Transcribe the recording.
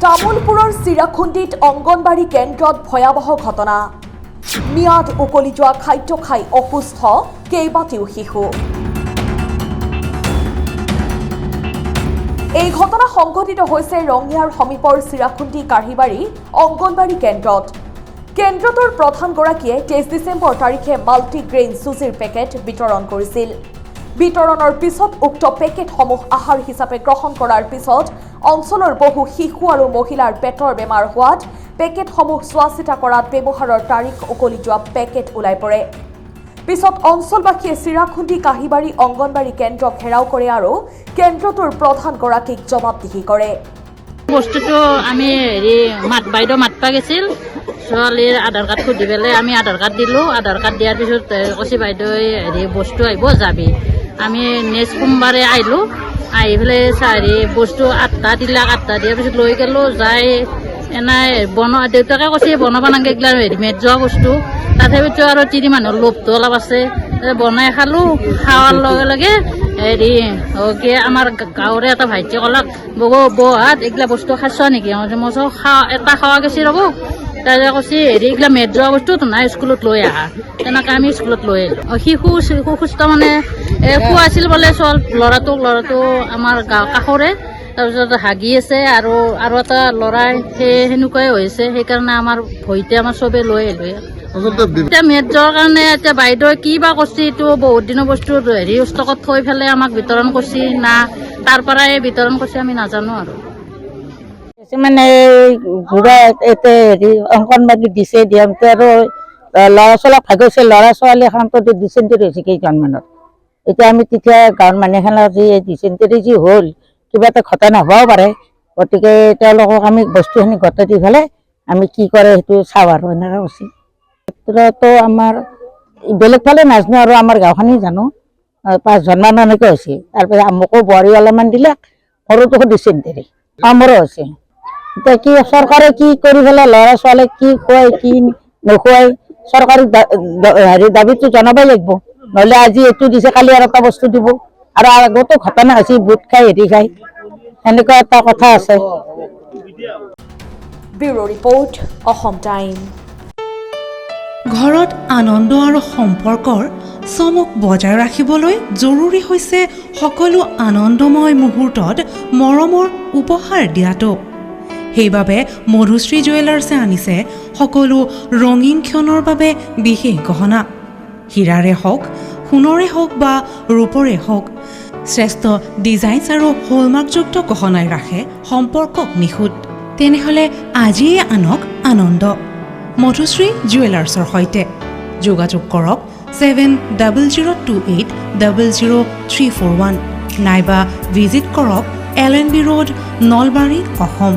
তামুলপুৰৰ চিৰাখুণ্ডিত অংগনবাড়ী কেন্দ্ৰত ভয়াৱহ ঘটনা মিয়াদ উকলি যোৱা খাদ্য খাই অসুস্থ কেইবাটাও শিশু এই ঘটনা সংঘটিত হৈছে ৰঙিয়াৰ সমীপৰ চিৰাখুণ্ডি কাঢ়িবাৰী অংগনবাড়ী কেন্দ্ৰটোৰ প্ৰধানগৰাকীয়ে 23 ডিচেম্বৰ তাৰিখে মাল্টিগ্ৰেইন চুজিৰ পেকেট বিতৰণ কৰিছিল বিতৰণৰ পিছত উক্ত পেকেটসমূহ আহাৰ হিচাপে গ্ৰহণ কৰাৰ পিছত অঞ্চলৰ বহু শিশু আৰু মহিলাৰ পেটৰ বেমাৰ হোৱাত পেকেটসমূহ চোৱাচিতা কৰাত ব্যৱহাৰৰ তাৰিখ উকলি যোৱা পেকেট ওলাই পৰে পিছত অঞ্চলবাসীয়ে চিৰাখুণ্ডি কাহিবাৰী অংগনবাড়ী কেন্দ্ৰ ঘেৰাও কৰে আৰু কেন্দ্ৰটোৰ প্ৰধানগৰাকীক জবাবদিহি কৰে বস্তুটো আমি বাইদেউ মাতবা গেছিল ছোৱালীৰ আধাৰ কাৰ্ড খুজি পেলাই আমি আধাৰ কাৰ্ড দিলোঁ আধাৰ কাৰ্ড দিয়াৰ পিছত কৈছে বাইদেউ বস্তু আহিব যাবি আমি নেক্সট সোমবাৰে আহিলোঁ আহি পেলাই বস্তু 8টা দিলাক 8টা দিয়াৰ পিছত লৈ গ'লোঁ যাই এনাই দেউতাকে কৈছে বনাব নালাগে এইগিলা ৰেডিমেড যোৱা বস্তু তথাপিতো আৰু তিৰি মানুহৰ লোভটো অলপ আছে বনাই খালোঁ খাৱাৰ লগে লগে আমাৰ গাঁৱৰে এটা ভাইটিয়ে ক'লাক বহাত এইগিলা বস্তু খাইছ নেকি মই এটা খাৱা গৈছে ৰ'ব তাৰপিছত কৈছে এইগিলা মেদ যোৱা বস্তুটো নাই স্কুলত লৈ আহা তেনেকৈ আমি স্কুলত লৈ আহিলোঁ শিশু সুস্থ মানে খুৱাইছিল বোলে ল'ৰাটো আমাৰ গাঁও কাষৰে তাৰপিছত হাগি আছে আৰু এটা ল'ৰাই সেনেকুৱাই হৈছে সেইকাৰণে আমাৰ ভয়তে আমাৰ চবে লৈ আহিলোঁ এতিয়া মেদ যোৱাৰ কাৰণে এতিয়া বাইদেৱে কি বা কৰিছে এইটো বহুত দিনৰ বস্তু ষ্টকত থৈ পেলাই আমাক বিতৰণ কৰিছে না তাৰ পৰাই বিতৰণ কৰিছে আমি নাজানো আৰু মানে ঘূৰা অংগনবাড়ী দিছে দিয়ামতে আৰু ল'ৰা ছোৱালীক ভাগিছে ল'ৰা ছোৱালী এখনতো ডিচেণ্ট্ৰি হৈছে কেইজনমানৰ এতিয়া আমি তেতিয়া গাঁৱৰ মানুহখনৰ যি ডিচেণ্ট্ৰি যি হ'ল কিবা এটা ঘটনা হ'বও পাৰে গতিকে তেওঁলোকক আমি বস্তুখিনি গতাই দি পেলাই আমি কি কৰে সেইটো চাওঁ আৰু এনেকৈ কৈছে ক্ষেত্ৰতো আমাৰ বেলেগ ফালে নাজানো আৰু আমাৰ গাঁওখনেই জানো 5জনমান এনেকৈ হৈছে তাৰপিছত মোকো বোৱাৰী অলপমান দিলে সৰুটোকো ডিচেণ্ট্ৰি মোৰো হৈছে এতিয়া কি চৰকাৰে কি কৰি পেলাই ল'ৰা ছোৱালীক কি খুৱাই কি নোখুৱাই চৰকাৰী দাবীটো জনাবই লাগিব নহ'লে আজি এইটো দিছে কালি আৰু এটা বস্তু দিব আৰু আগতো ঘটনা হৈছে বুট খাই খাই এনেকুৱা এটা কথা আছে ব্যুৰো ৰিপৰ্ট অসম টাইম ঘৰত আনন্দ আৰু সম্পৰ্কৰ চমক বজাই ৰাখিবলৈ জৰুৰী হৈছে সকলো আনন্দময় মুহূৰ্তত মৰমৰ উপহাৰ দিয়াটো সেইবাবে মধুশ্ৰী জুৱেলাৰ্ছে আনিছে সকলো ৰঙীন ক্ষণৰ বাবে বিশেষ গহনা হীৰাৰে হওক সোণৰে হওক বা ৰূপৰে হওক শ্ৰেষ্ঠ ডিজাইনছ আৰু হলমাৰ্কযুক্ত গহনাই ৰাখে সম্পৰ্কক নিখুঁত তেনেহ'লে আজিয়ে আনক আনন্দ মধুশ্ৰী জুৱেলাৰ্ছৰ সৈতে যোগাযোগ কৰক 7002800341 নাইবা ভিজিট কৰক LNB ৰোড নলবাৰী অসম